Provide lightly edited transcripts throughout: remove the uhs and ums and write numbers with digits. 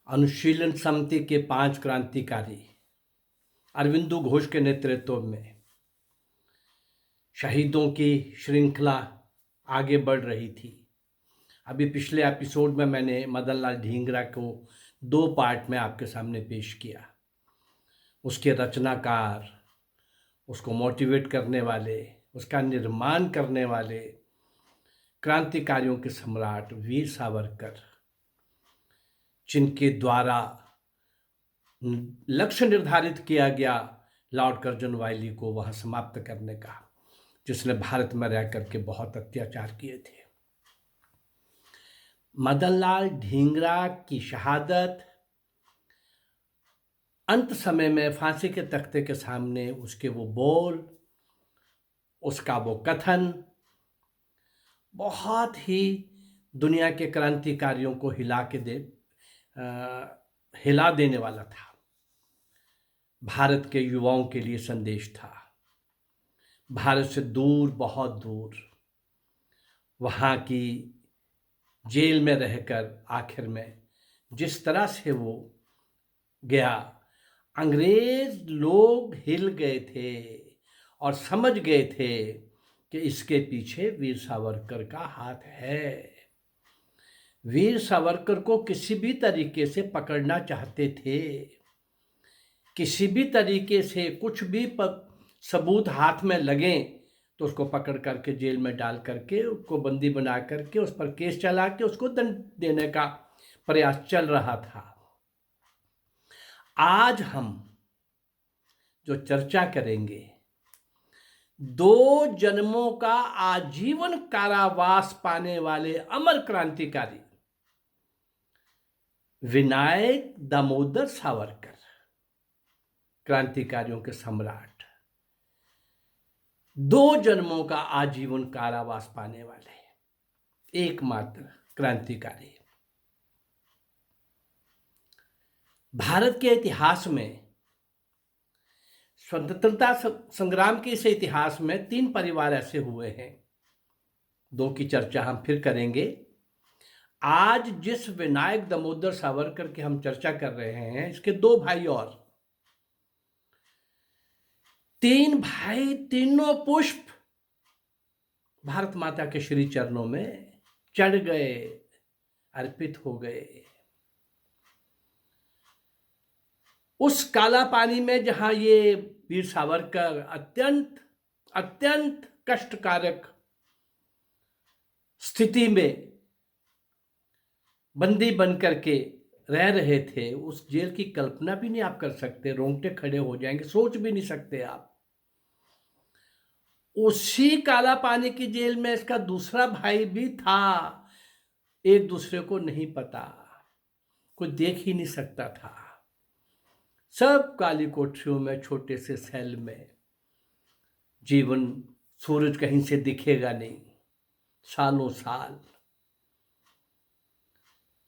अनुशीलन समिति के 5 क्रांतिकारी अरविंदो घोष के नेतृत्व में शहीदों की श्रृंखला आगे बढ़ रही थी। अभी पिछले एपिसोड में मैंने मदन लाल ढींगरा को 2 पार्ट में आपके सामने पेश किया। उसके रचनाकार, उसको मोटिवेट करने वाले, उसका निर्माण करने वाले क्रांतिकारियों के सम्राट वीर सावरकर, जिनके द्वारा लक्ष्य निर्धारित किया गया लॉर्ड कर्जन वायली को वहां समाप्त करने का, जिसने भारत में रह करके बहुत अत्याचार किए थे। मदन लाल ढींगरा की शहादत, अंत समय में फांसी के तख्ते के सामने उसके वो बोल, उसका वो कथन बहुत ही दुनिया के क्रांतिकारियों को हिला देने वाला था। भारत के युवाओं के लिए संदेश था। भारत से दूर, बहुत दूर, वहाँ की जेल में रहकर आखिर में जिस तरह से वो गया, अंग्रेज लोग हिल गए थे और समझ गए थे कि इसके पीछे वीर सावरकर का हाथ है। वीर सावरकर को किसी भी तरीके से पकड़ना चाहते थे, किसी भी तरीके से कुछ भी सबूत हाथ में लगे तो उसको पकड़ करके जेल में डाल करके, उसको बंदी बना करके, उस पर केस चला के उसको दंड देने का प्रयास चल रहा था। आज हम जो चर्चा करेंगे, 2 जन्मों का आजीवन कारावास पाने वाले अमर क्रांतिकारी विनायक दामोदर सावरकर, क्रांतिकारियों के सम्राट, 2 जन्मों का आजीवन कारावास पाने वाले एकमात्र क्रांतिकारी। भारत के इतिहास में, स्वतंत्रता संग्राम के इस इतिहास में 3 परिवार ऐसे हुए हैं, 2 की चर्चा हम फिर करेंगे। आज जिस विनायक दामोदर सावरकर की हम चर्चा कर रहे हैं, इसके 2 भाई और 3 भाई, तीनों पुष्प भारत माता के श्री चरणों में चढ़ गए, अर्पित हो गए। उस काला पानी में जहां ये वीर सावरकर अत्यंत कष्टकारक स्थिति में बंदी बन करके रह रहे थे, उस जेल की कल्पना भी नहीं आप कर सकते, रोंगटे खड़े हो जाएंगे, सोच भी नहीं सकते आप। उसी काला पानी की जेल में इसका दूसरा भाई भी था, एक दूसरे को नहीं पता, कोई देख ही नहीं सकता था। सब काली कोठरियों में, छोटे से सेल में जीवन, सूरज कहीं से दिखेगा नहीं, सालों साल।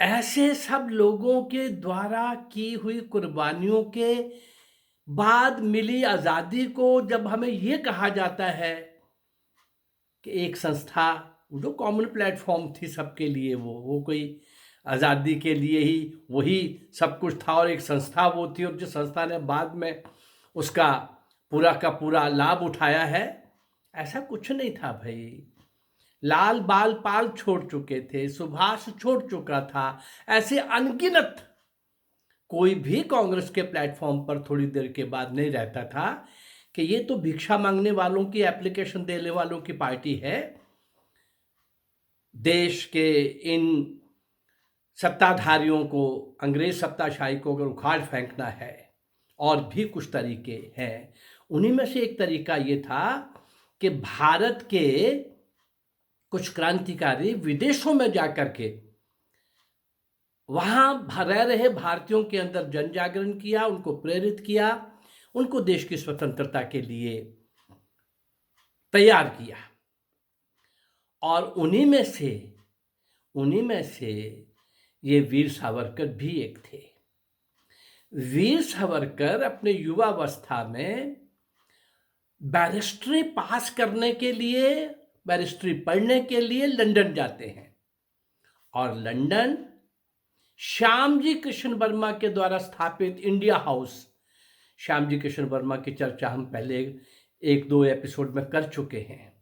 ऐसे सब लोगों के द्वारा की हुई कुर्बानियों के बाद मिली आज़ादी को जब हमें ये कहा जाता है कि एक संस्था, जो कॉमन प्लेटफॉर्म थी सबके लिए, वो कोई आज़ादी के लिए ही वही सब कुछ था और एक संस्था वो थी, और जिस संस्था ने बाद में उसका पूरा का पूरा लाभ उठाया है, ऐसा कुछ नहीं था भाई। लाल बाल पाल छोड़ चुके थे, सुभाष छोड़ चुका था, ऐसे अनगिनत कोई भी कांग्रेस के प्लेटफॉर्म पर थोड़ी देर के बाद नहीं रहता था कि ये तो भिक्षा मांगने वालों की, एप्लीकेशन देने वालों की पार्टी है। देश के इन सत्ताधारियों को, अंग्रेज सत्ताशाही को अगर उखाड़ फेंकना है, और भी कुछ तरीके हैं, उन्हीं में से एक तरीका ये था कि भारत के कुछ क्रांतिकारी विदेशों में जाकर के वहां रह रहे भारतीयों के अंदर जन जागरण किया, उनको प्रेरित किया, उनको देश की स्वतंत्रता के लिए तैयार किया। और उन्हीं में से ये वीर सावरकर भी एक थे। वीर सावरकर अपने युवावस्था में बैरिस्ट्री पास करने के लिए, बैरिस्ट्री पढ़ने के लिए लंदन जाते हैं, और लंदन श्यामजी कृष्ण वर्मा के द्वारा स्थापित इंडिया हाउस, श्यामजी कृष्ण वर्मा की चर्चा हम पहले 1-2 एपिसोड में कर चुके हैं।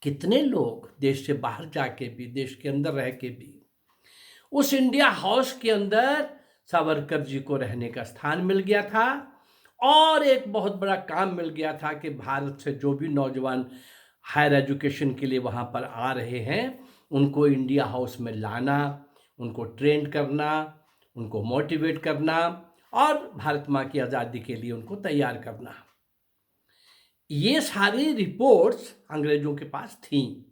कितने लोग देश से बाहर जाके भी, देश के अंदर रह के भी, उस इंडिया हाउस के अंदर सावरकर जी को रहने का स्थान मिल गया था। और एक बहुत बड़ा काम मिल गया था कि भारत से जो भी नौजवान हायर एजुकेशन के लिए वहाँ पर आ रहे हैं, उनको इंडिया हाउस में लाना, उनको ट्रेन करना, उनको मोटिवेट करना और भारत माँ की आज़ादी के लिए उनको तैयार करना। ये सारी रिपोर्ट्स अंग्रेजों के पास थीं।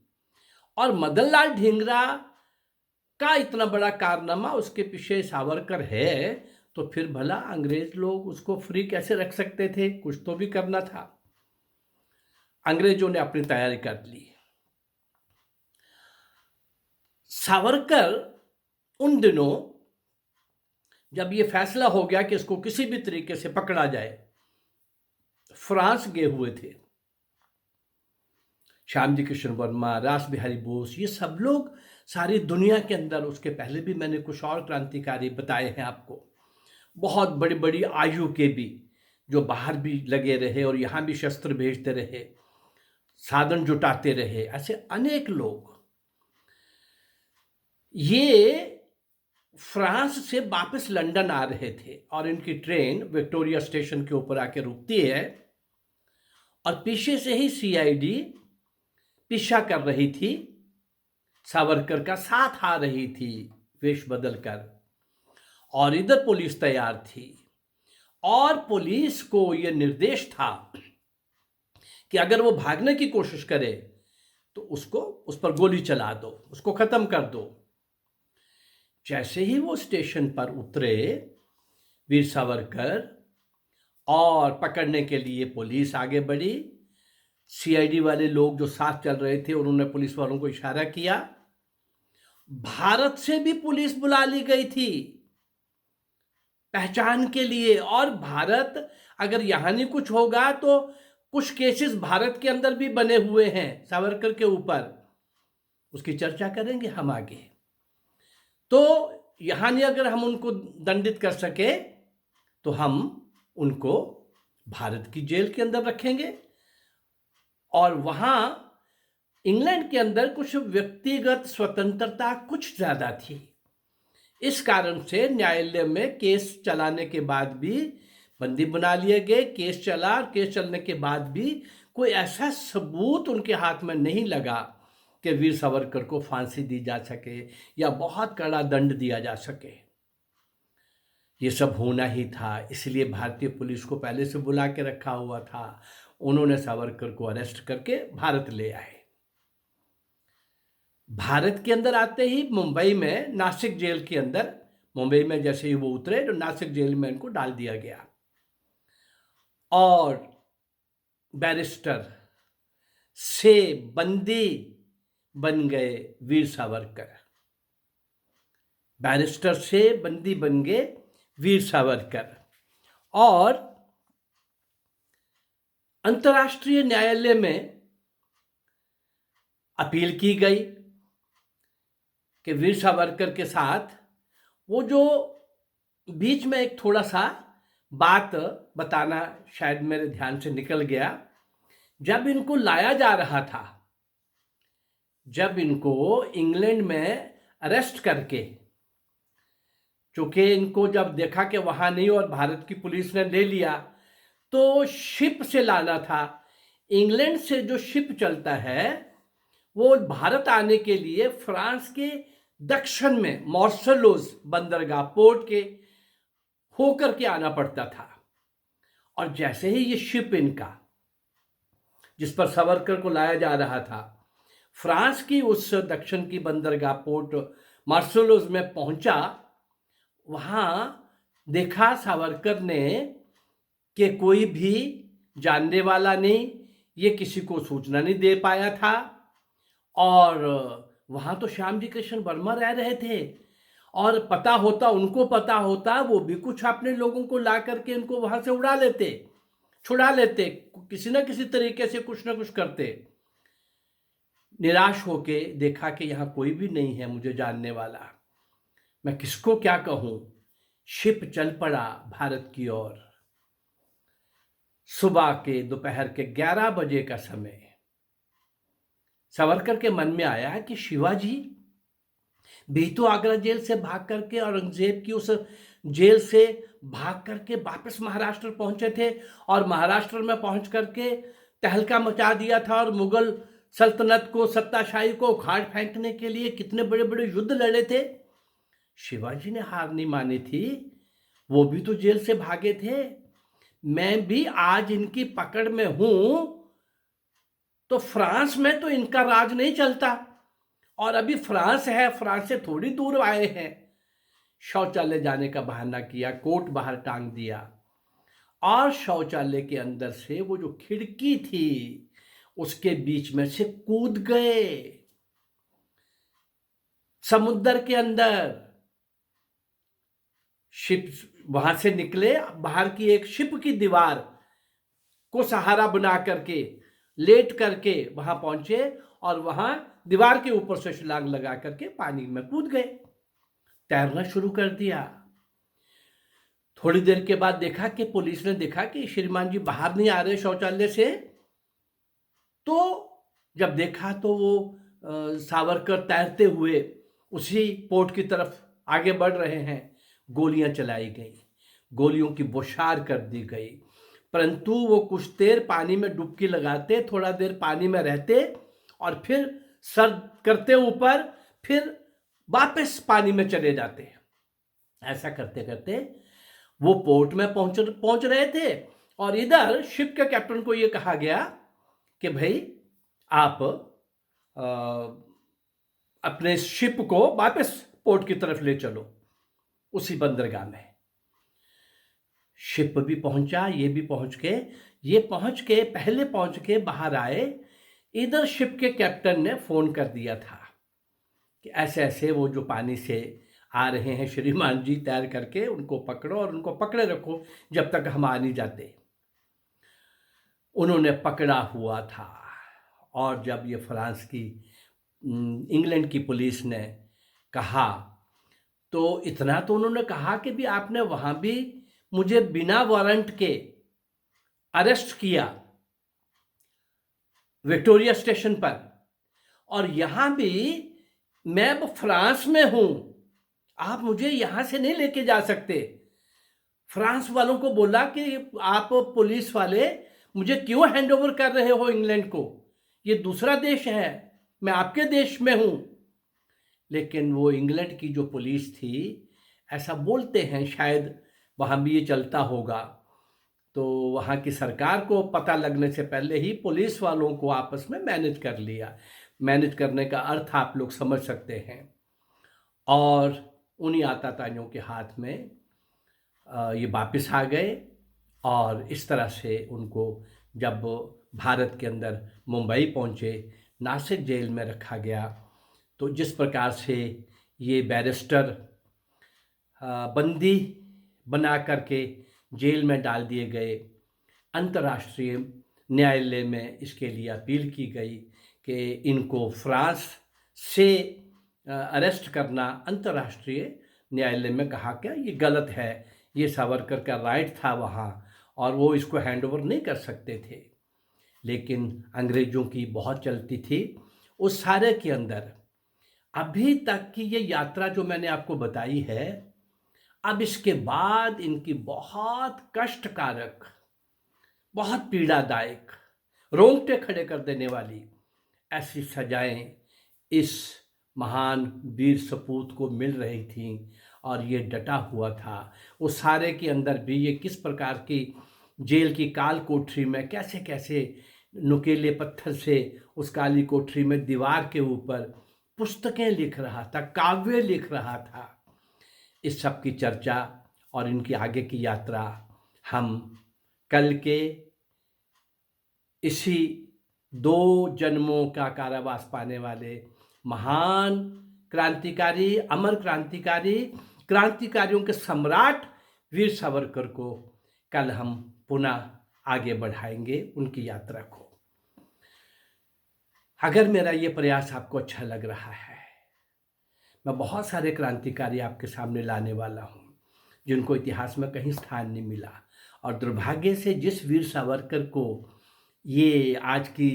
और मदन लाल ढींगरा का इतना बड़ा कारनामा, उसके पीछे सावरकर है, तो फिर भला अंग्रेज लोग उसको फ्री कैसे रख सकते थे? कुछ तो भी करना था। अंग्रेजों ने अपनी तैयारी कर ली। सावरकर उन दिनों जब ये फैसला हो गया कि इसको किसी भी तरीके से पकड़ा जाए, फ्रांस गए हुए थे। श्यामजी कृष्ण वर्मा, रास बिहारी बोस, ये सब लोग सारी दुनिया के अंदर, उसके पहले भी मैंने कुछ और क्रांतिकारी बताए हैं आपको, बहुत बड़ी बड़ी आयु के भी, जो बाहर भी लगे रहे और यहाँ भी शस्त्र भेजते रहे, साधन जुटाते रहे, ऐसे अनेक लोग ये फ्रांस से वापस लंदन आ रहे थे। और इनकी ट्रेन विक्टोरिया स्टेशन के ऊपर आके रुकती है और पीछे से ही सीआईडी पीछा कर रही थी, सावरकर का साथ आ रही थी वेश बदलकर, और इधर पुलिस तैयार थी। और पुलिस को यह निर्देश था कि अगर वो भागने की कोशिश करे तो उसको, उस पर गोली चला दो, उसको खत्म कर दो। जैसे ही वो स्टेशन पर उतरे वीर सावरकर, और पकड़ने के लिए पुलिस आगे बढ़ी, सीआईडी वाले लोग जो साथ चल रहे थे उन्होंने पुलिस वालों को इशारा किया। भारत से भी पुलिस बुला ली गई थी पहचान के लिए। और भारत, अगर यहां नहीं कुछ होगा तो कुछ केसेस भारत के अंदर भी बने हुए हैं सावरकर के ऊपर, उसकी चर्चा करेंगे हम आगे। तो यहां नहीं अगर हम उनको दंडित कर सके तो हम उनको भारत की जेल के अंदर रखेंगे। और वहां इंग्लैंड के अंदर कुछ व्यक्तिगत स्वतंत्रता कुछ ज्यादा थी। इस कारण से न्यायालय में केस चलाने के बाद भी बंदी बना लिए गए। केस चला और केस चलने के बाद भी कोई ऐसा सबूत उनके हाथ में नहीं लगा कि वीर सावरकर को फांसी दी जा सके या बहुत कड़ा दंड दिया जा सके। ये सब होना ही था, इसलिए भारतीय पुलिस को पहले से बुला के रखा हुआ था। उन्होंने सावरकर को अरेस्ट करके भारत ले आए। भारत के अंदर आते ही मुंबई में नासिक जेल के अंदर, मुंबई में जैसे ही वो उतरे तो नासिक जेल में इनको डाल दिया गया। और बैरिस्टर से बंदी बन गए वीर सावरकर। बैरिस्टर से बंदी बन गए वीर सावरकर। और अंतर्राष्ट्रीय न्यायालय में अपील की गई कि वीर सावरकर के साथ, वो जो बीच में एक थोड़ा सा बात बताना शायद मेरे ध्यान से निकल गया, जब इनको लाया जा रहा था, जब इनको इंग्लैंड में अरेस्ट करके, चूंकि इनको जब देखा कि वहां नहीं और भारत की पुलिस ने ले लिया, तो शिप से लाना था। इंग्लैंड से जो शिप चलता है वो भारत आने के लिए फ्रांस के दक्षिण में मार्सेलोस बंदरगाह पोर्ट के होकर के आना पड़ता था। और जैसे ही ये शिप इनका, जिस पर सावरकर को लाया जा रहा था, फ्रांस की उस दक्षिण की बंदरगाह पोर्ट मार्सेलोस में पहुंचा, वहां देखा सावरकर ने कि कोई भी जानने वाला नहीं, ये किसी को सूचना नहीं दे पाया था। और वहां तो श्यामजी कृष्ण वर्मा रह रहे थे, और पता होता, उनको पता होता, वो भी कुछ अपने लोगों को ला करके इनको वहां से उड़ा लेते, छुड़ा लेते, किसी ना किसी तरीके से कुछ ना कुछ करते। निराश होके देखा कि यहाँ कोई भी नहीं है मुझे जानने वाला, मैं किसको क्या कहूं, शिप चल पड़ा भारत की ओर। सुबह के दोपहर के 11 बजे का समय। सावरकर के मन में आया कि शिवाजी भी तो आगरा जेल से भाग करके, औरंगजेब की उस जेल से भाग करके वापस महाराष्ट्र पहुंचे थे, और महाराष्ट्र में पहुंच करके तहलका मचा दिया था, और मुगल सल्तनत को, सत्ताशाही को उखाड़ फेंकने के लिए कितने बड़े बड़े युद्ध लड़े थे। शिवाजी ने हार नहीं मानी थी, वो भी तो जेल से भागे थे। मैं भी आज इनकी पकड़ में हूं तो फ्रांस में तो इनका राज नहीं चलता, और अभी फ्रांस है, फ्रांस से थोड़ी दूर आए हैं। शौचालय जाने का बहाना किया, कोट बाहर टांग दिया, और शौचालय के अंदर से वो जो खिड़की थी उसके बीच में से कूद गए समुद्र के अंदर। शिप वहां से निकले, बाहर की एक शिप की दीवार को सहारा बना करके लेट करके वहां पहुंचे, और वहां दीवार के ऊपर से छलांग लगा करके पानी में कूद गए, तैरना शुरू कर दिया। थोड़ी देर के बाद देखा कि पुलिस ने देखा कि श्रीमान जी बाहर नहीं आ रहे शौचालय से, तो जब देखा तो वो सावरकर तैरते हुए उसी पोर्ट की तरफ आगे बढ़ रहे हैं। गोलियां चलाई गई, गोलियों की बौछार कर दी गई, परंतु वो कुछ देर पानी में डुबकी लगाते, थोड़ा देर पानी में रहते, और फिर सर करते ऊपर, फिर वापस पानी में चले जाते। ऐसा करते करते वो पोर्ट में पहुंच रहे थे, और इधर शिप के कैप्टन को ये कहा गया कि भाई आप अपने शिप को वापस पोर्ट की तरफ ले चलो, उसी बंदरगाह में। शिप भी पहुंचा, ये भी पहुंच के पहले पहुंच के बाहर आए। इधर शिप के कैप्टन ने फोन कर दिया था कि ऐसे ऐसे वो जो पानी से आ रहे हैं श्रीमान जी, तैर करके उनको पकड़ो और उनको पकड़े रखो जब तक हम आ नहीं जाते। उन्होंने पकड़ा हुआ था, और जब ये फ्रांस की इंग्लैंड की पुलिस ने कहा, तो इतना तो उन्होंने कहा कि भी आपने वहां भी मुझे बिना वारंट के अरेस्ट किया विक्टोरिया स्टेशन पर, और यहां भी मैं अब फ्रांस में हूं, आप मुझे यहां से नहीं लेके जा सकते। फ्रांस वालों को बोला कि आप पुलिस वाले मुझे क्यों हैंड ओवर कर रहे हो इंग्लैंड को, ये दूसरा देश है, मैं आपके देश में हूं। लेकिन वो इंग्लैंड की जो पुलिस थी, ऐसा बोलते हैं, शायद वहाँ भी ये चलता होगा, तो वहाँ की सरकार को पता लगने से पहले ही पुलिस वालों को आपस में मैनेज कर लिया। मैनेज करने का अर्थ आप लोग समझ सकते हैं। और उन्हीं आताताइयों के हाथ में ये वापस आ गए, और इस तरह से उनको जब भारत के अंदर मुंबई पहुँचे, नासिक जेल में रखा गया, तो जिस प्रकार से ये बैरिस्टर बंदी बना करके जेल में डाल दिए गए, अंतर्राष्ट्रीय न्यायालय में इसके लिए अपील की गई कि इनको फ्रांस से अरेस्ट करना अंतर्राष्ट्रीय न्यायालय में कहा क्या ये गलत है, ये सावरकर का राइट था वहाँ, और वो इसको हैंड ओवर नहीं कर सकते थे। लेकिन अंग्रेज़ों की बहुत चलती थी। उस सारे के अंदर अभी तक की ये यात्रा जो मैंने आपको बताई है, अब इसके बाद इनकी बहुत कष्टकारक, बहुत पीड़ादायक, रोंगटे खड़े कर देने वाली ऐसी सजाएं इस महान वीर सपूत को मिल रही थीं, और ये डटा हुआ था। उस सारे के अंदर भी ये किस प्रकार की जेल की काल कोठरी में कैसे कैसे नुकीले पत्थर से उस काली कोठरी में दीवार के ऊपर पुस्तकें लिख रहा था, काव्य लिख रहा था। इस सब की चर्चा और इनकी आगे की यात्रा हम कल के इसी 2 जन्मों का कारावास पाने वाले महान क्रांतिकारी, अमर क्रांतिकारी, क्रांतिकारियों के सम्राट वीर सावरकर को कल हम पुनः आगे बढ़ाएंगे उनकी यात्रा को। अगर मेरा ये प्रयास आपको अच्छा लग रहा है, मैं बहुत सारे क्रांतिकारी आपके सामने लाने वाला हूँ जिनको इतिहास में कहीं स्थान नहीं मिला, और दुर्भाग्य से जिस वीर सावरकर को ये आज की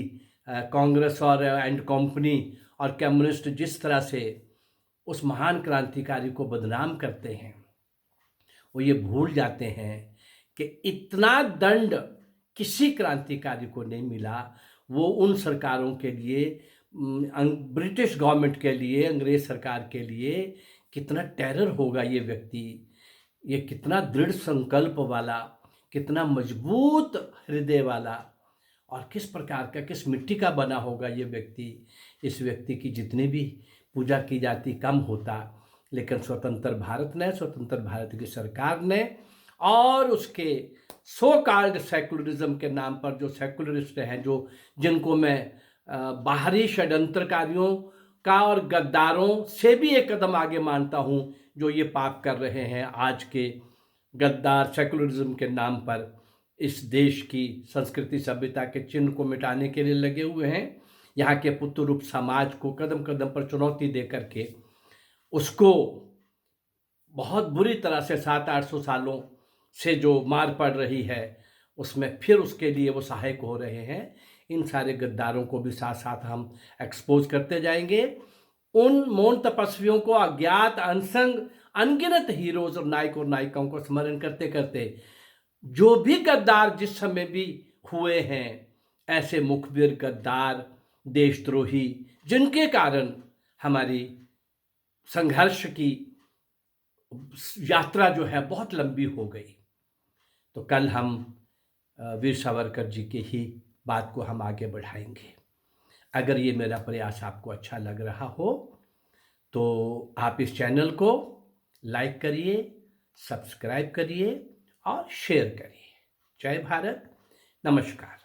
कांग्रेस और एंड कंपनी और कम्युनिस्ट जिस तरह से उस महान क्रांतिकारी को बदनाम करते हैं, वो ये भूल जाते हैं कि इतना दंड किसी क्रांतिकारी को नहीं मिला। वो उन सरकारों के लिए, ब्रिटिश गवर्नमेंट के लिए, अंग्रेज सरकार के लिए कितना टेरर होगा ये व्यक्ति, ये कितना दृढ़ संकल्प वाला, कितना मजबूत हृदय वाला, और किस प्रकार का, किस मिट्टी का बना होगा ये व्यक्ति। इस व्यक्ति की जितनी भी पूजा की जाती कम होता, लेकिन स्वतंत्र भारत ने, स्वतंत्र भारत की सरकार ने और उसके सो कॉल्ड सेकुलरिज्म के नाम पर जो सेकुलरिस्ट हैं, जो जिनको मैं बाहरी षड्यंत्रकारियों का और गद्दारों से भी एक कदम आगे मानता हूं, जो ये पाप कर रहे हैं, आज के गद्दार सेकुलरिज्म के नाम पर इस देश की संस्कृति सभ्यता के चिन्ह को मिटाने के लिए लगे हुए हैं। यहाँ के पुत्र रूप समाज को कदम कदम पर चुनौती दे करके उसको बहुत बुरी तरह से 700-800 सालों से जो मार पड़ रही है, उसमें फिर उसके लिए वो सहायक हो रहे हैं। इन सारे गद्दारों को भी साथ साथ हम एक्सपोज करते जाएंगे। उन मौन तपस्वियों को, अज्ञात अनसंग अनगिनत हीरोज और नायक और नायिकाओं को स्मरण करते करते, जो भी गद्दार जिस समय भी हुए हैं, ऐसे मुखबिर गद्दार देशद्रोही, जिनके कारण हमारी संघर्ष की यात्रा जो है बहुत लंबी हो गई, तो कल हम वीर सावरकर जी की ही बात को हम आगे बढ़ाएंगे। अगर ये मेरा प्रयास आपको अच्छा लग रहा हो तो आप इस चैनल को लाइक करिए, सब्सक्राइब करिए और शेयर करिए। जय भारत, नमस्कार।